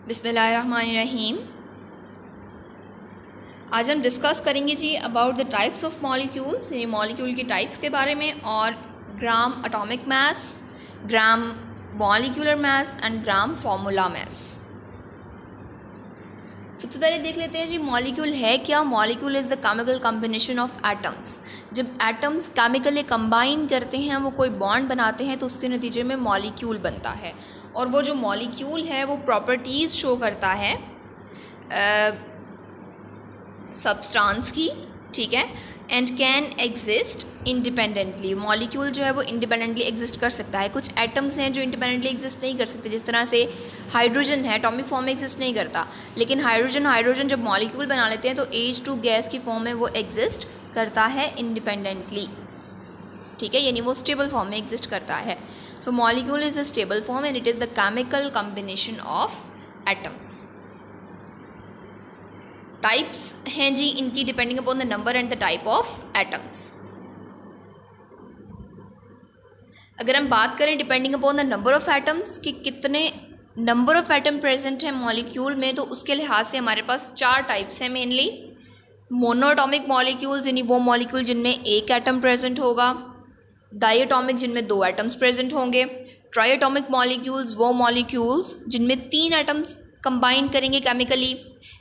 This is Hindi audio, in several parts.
बिस्मिल्लाहिर्रहमानिर्रहीम। आज हम डिस्कस करेंगे जी about the types of molecules, यानी मॉलिक्यूल की टाइप्स के बारे में, और gram atomic mass, gram molecular mass and gram formula mass. सबसे पहले देख लेते हैं जी मॉलिक्यूल है क्या। Molecule is the chemical combination of atoms. जब एटम्स केमिकली कंबाइन करते हैं, वो कोई बॉन्ड बनाते हैं, तो उसके नतीजे में मॉलिक्यूल बनता है। और वो जो मॉलिक्यूल है वो प्रॉपर्टीज़ शो करता है सब्सटेंस की, ठीक है, and can exist independently. Molecule जो है वो इंडिपेंडेंटली एग्जिस्ट कर सकता है। कुछ एटम्स हैं जो इंडिपेंडेंटली एग्जिस्ट नहीं कर सकते, जिस तरह से हाइड्रोजन है, एटॉमिक फॉर्म में एग्जिस्ट नहीं करता, लेकिन हाइड्रोजन जब मॉलिक्यूल बना लेते हैं तो H2 गैस की फॉर्म में वो एग्जिस्ट करता है इंडिपेंडेंटली, ठीक है, यानी वो स्टेबल फॉर्म में एग्जिस्ट करता है। So molecule is a stable form and it is the chemical combination of atoms. Types हैं जी इनकी depending upon the number and the type of atoms. अगर हम बात करें depending upon the number of atoms कि कितने नंबर ऑफ एटम प्रेजेंट हैं मॉलिक्यूल में, तो उसके लिहाज से हमारे पास 4 टाइप्स हैं मेनली। मोनोएटॉमिक मॉलिक्यूल्स, यानी वो मॉलिक्यूल जिनमें एक एटम प्रेजेंट होगा। डायटॉमिक, जिनमें 2 एटम्स प्रेजेंट होंगे। ट्राइएटॉमिक मॉलिक्यूल्स, वो मॉलिक्यूल्स जिनमें 3 एटम्स कंबाइन करेंगे केमिकली।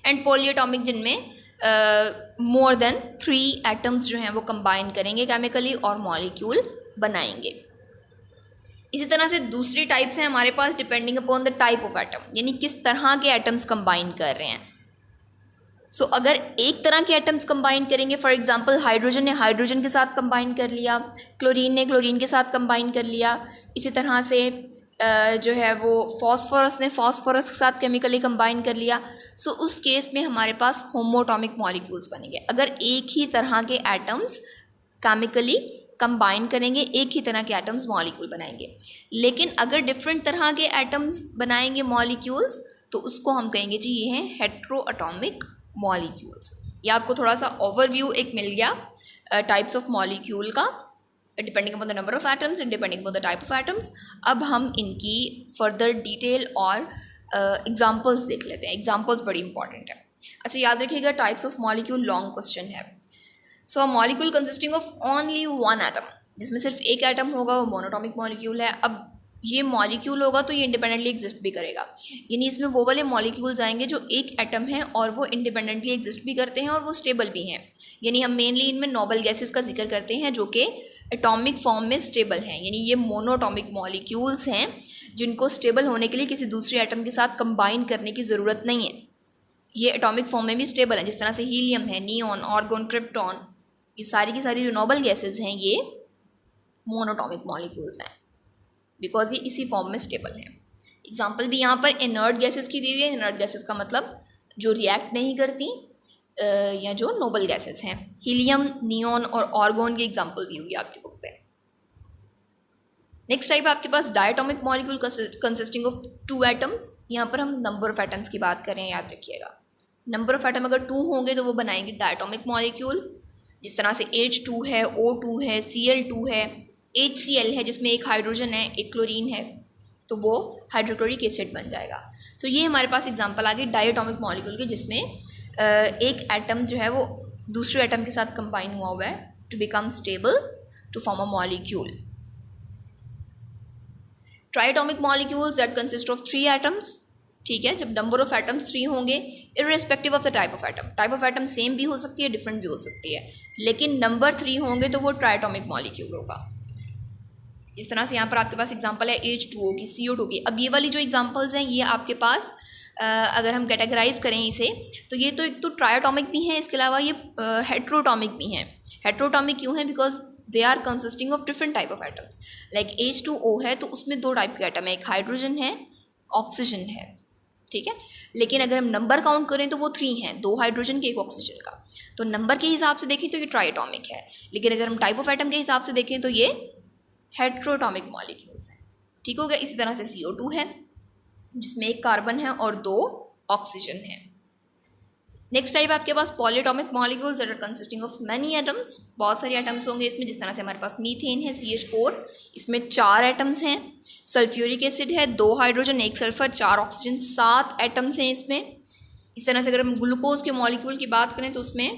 एंड पॉलीएटॉमिक, जिनमें मोर देन 3 एटम्स जो हैं वो कंबाइन करेंगे केमिकली और मॉलिक्यूल बनाएंगे। इसी तरह से दूसरी टाइप्स हैं हमारे पास depending upon the type of atom, यानी किस तरह के एटम्स कंबाइन कर रहे हैं। सो अगर एक तरह के एटम्स कंबाइन करेंगे, फॉर एग्जांपल हाइड्रोजन ने हाइड्रोजन के साथ कंबाइन कर लिया, क्लोरीन ने क्लोरीन के साथ कंबाइन कर लिया, इसी तरह से जो है वो फॉस्फोरस ने फॉस्फोरस के साथ केमिकली कंबाइन कर लिया। सो उस केस में हमारे पास होमोटॉमिक मॉलिक्यूल्स बनेंगे। अगर एक ही तरह के एटम्स केमिकली कंबाइन करेंगे, एक ही तरह के एटम्स मॉलिक्यूल बनाएंगे। लेकिन अगर डिफरेंट तरह के एटम्स बनाएंगे मॉलिक्यूल्स, तो उसको हम कहेंगे जी ये हैं हेट्रोएटॉमिक मॉलिक्यूल्स। ये आपको थोड़ा सा ओवरव्यू एक मिल गया टाइप्स ऑफ मॉलिक्यूल का, depending upon the number of atoms and depending upon the type of atoms. अब हम इनकी फर्दर डिटेल और एग्जांपल्स देख लेते हैं। एग्जांपल्स बड़ी इंपॉर्टेंट है। अच्छा, याद रखिएगा types of molecule long question है। So a molecule consisting of only 1 atom, जिसमें सिर्फ एक एटम होगा, वो मोनोटॉमिक मॉलिक्यूल है। अब ये मॉलिक्यूल होगा तो ये इंडिपेंडेंटली एग्जिस्ट भी करेगा, यानी इसमें वो वाले मॉलिक्यूल्स आएंगे जो एक एटम है और वो इंडिपेंडेंटली एग्जिस्ट भी करते हैं और वो स्टेबल भी हैं। यानी हम मेनली इनमें नोबल गैसेस का जिक्र करते हैं जो कि एटॉमिक फॉर्म में स्टेबल हैं, यानी ये मोनोटॉमिक मॉलिक्यूल्स हैं जिनको स्टेबल होने के लिए किसी दूसरे एटम के साथ कंबाइन करने की ज़रूरत नहीं है। ये एटॉमिक फॉर्म में भी स्टेबल है, जिस तरह से हीलियम है, नियॉन, आर्गॉन, क्रिप्टॉन, ये सारी की सारी जो नोबल गैसेस हैं ये मोनोटॉमिक मॉलिक्यूल्स हैं, बिकॉज ये इसी फॉर्म में स्टेबल हैं। एग्जाम्पल भी यहाँ पर इनर्ट गैसेस की दी हुई है। इनर्ट गैसेस का मतलब जो रिएक्ट नहीं करती या जो नोबल गैसेस हैं। हीलियम, नियॉन और आर्गॉन की एग्जाम्पल दी हुई है आपकी बुक पे। नेक्स्ट टाइप आपके पास diatomic molecule consisting of 2 atoms. यहाँ पर हम नंबर ऑफ एटम्स की बात करें, याद रखिएगा। नंबर ऑफ एटम अगर 2 होंगे तो वो बनाएंगे डायटॉमिक मॉलिक्यूल, जिस तरह से H2 है, O2 है, Cl2 है, HCl है जिसमें एक हाइड्रोजन है, एक क्लोरीन है, तो वो हाइड्रोक्लोरिक एसिड बन जाएगा। सो ये हमारे पास एग्जांपल आ गई डायटॉमिक मॉलिक्यूल के, जिसमें एक एटम जो है वो दूसरे एटम के साथ कंबाइन हुआ है to become stable to form a molecule. Triatomic molecules that consist of 3 atoms, ठीक है, जब नंबर ऑफ एटम्स 3 होंगे, irrespective of the type of atom. Type of atom same भी हो सकती है, डिफरेंट भी हो सकती है, लेकिन नंबर 3 होंगे तो वो ट्राइएटॉमिक मॉलिक्यूल होगा। इस तरह से यहाँ पर आपके पास एग्जांपल है H2O की, CO2 की। अब ये वाली जो एग्जांपल्स हैं ये आपके पास अगर हम कैटेगराइज करें इसे, तो ये तो एक तो ट्राइएटॉमिक भी हैं, इसके अलावा ये हेट्रोटॉमिक भी हैं। हेट्रोटॉमिक क्यों है? Because they are consisting of different type of atoms. Like H2O है तो उसमें 2 टाइप के एटम है, एक हाइड्रोजन है, ऑक्सीजन है, ठीक है। लेकिन अगर हम नंबर काउंट करें तो वो 3 हैं, 2 हाइड्रोजन के, एक ऑक्सीजन का। तो नंबर के हिसाब से देखें तो ये ट्राइएटॉमिक है, लेकिन अगर हम टाइप ऑफ एटम के हिसाब से देखें तो ये हेट्रोटॉमिक मॉलिक्यूल्स हैं, ठीक हो गया। इसी तरह से CO2 है जिसमें एक कार्बन है और 2 ऑक्सीजन है। नेक्स्ट टाइप आपके पास polyatomic molecules that are consisting of many atoms. बहुत सारे एटम्स होंगे इसमें, जिस तरह से हमारे पास मीथेन है CH4, इसमें 4 एटम्स हैं। सल्फ्यूरिक एसिड है, 2 हाइड्रोजन 1 सल्फर 4 ऑक्सीजन 7 एटम्स हैं इसमें। इस तरह से अगर हम ग्लूकोज के मॉलिक्यूल की बात करें तो उसमें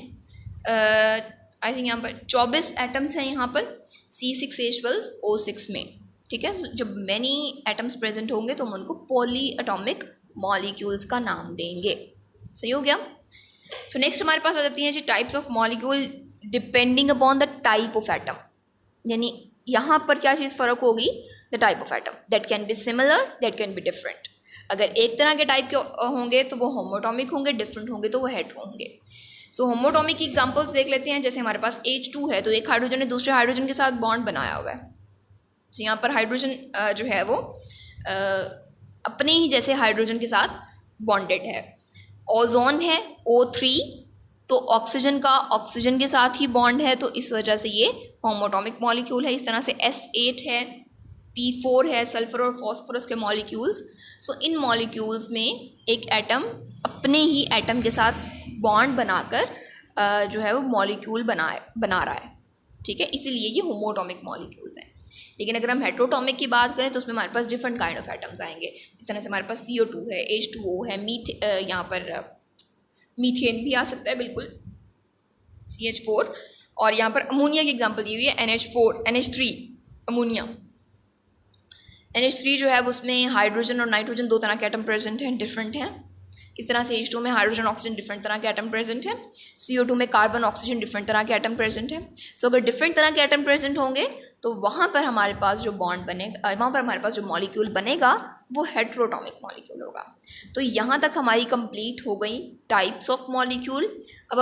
आई थिंक यहाँ पर 24 एटम्स हैं यहाँ पर C6H12O6 में। ठीक है, जब मैनी एटम्स प्रेजेंट होंगे तो हम उनको पॉली एटॉमिक मॉलिक्यूल्स का नाम देंगे। सही हो गया। सो नेक्स्ट हमारे पास आ जाती हैं जी types of molecule depending upon the type of atom. यानी यहाँ पर क्या चीज़ फ़र्क होगी, the type of atom, that can be similar, that can be different. अगर एक तरह के टाइप के होंगे तो वो होमोटॉमिक होंगे, डिफरेंट होंगे तो वो हेटेरो होंगे। सो होमोटॉमिक की एग्जांपल्स देख लेते हैं। जैसे हमारे पास H2 है तो एक हाइड्रोजन ने दूसरे हाइड्रोजन के साथ बॉन्ड बनाया हुआ है। तो यहाँ पर हाइड्रोजन जो है वो अपने ही जैसे हाइड्रोजन के साथ बॉन्डेड है। ओजोन है O3, तो ऑक्सीजन का ऑक्सीजन के साथ ही बॉन्ड है, तो इस वजह से ये होमोटॉमिक मॉलिक्यूल है। इस तरह से S8 है, P4 है, सल्फर और फॉस्फोरस के मॉलिक्यूल्स। सो इन मॉलिक्यूल्स में एक एटम अपने ही एटम के साथ बॉन्ड बनाकर जो है वो मॉलिक्यूल बना रहा है। ठीक है, इसीलिए ये होमोटॉमिक मॉलिक्यूल्स हैं। लेकिन अगर हम हेट्रोटॉमिक की बात करें तो उसमें हमारे पास डिफरेंट काइंड ऑफ एटम्स आएंगे। जिस तरह से हमारे पास CO2 है, H2O है, यहाँ पर मीथेन भी आ सकता है, बिल्कुल CH4, और यहाँ पर अमोनिया की एग्जांपल दी हुई है NH3 अमोनिया। NH3 जो है उसमें हाइड्रोजन और नाइट्रोजन 2 तरह के एटम प्रेजेंट हैं, डिफरेंट हैं। इस तरह से H2 में हाइड्रोजन ऑक्सीजन डिफरेंट तरह के एटम प्रेजेंट हैं। CO2 में कार्बन ऑक्सीजन डिफरेंट तरह के एटम प्रेजेंट हैं। सो अगर डिफरेंट तरह के एटम प्रेजेंट होंगे तो वहाँ पर हमारे पास जो बॉन्ड बनेगा, वहाँ पर हमारे पास जो मॉलिक्यूल बनेगा वो हेट्रोटॉमिक मॉलिक्यूल होगा। तो यहाँ तक हमारी कंप्लीट हो गई टाइप्स ऑफ मॉलिक्यूल। अब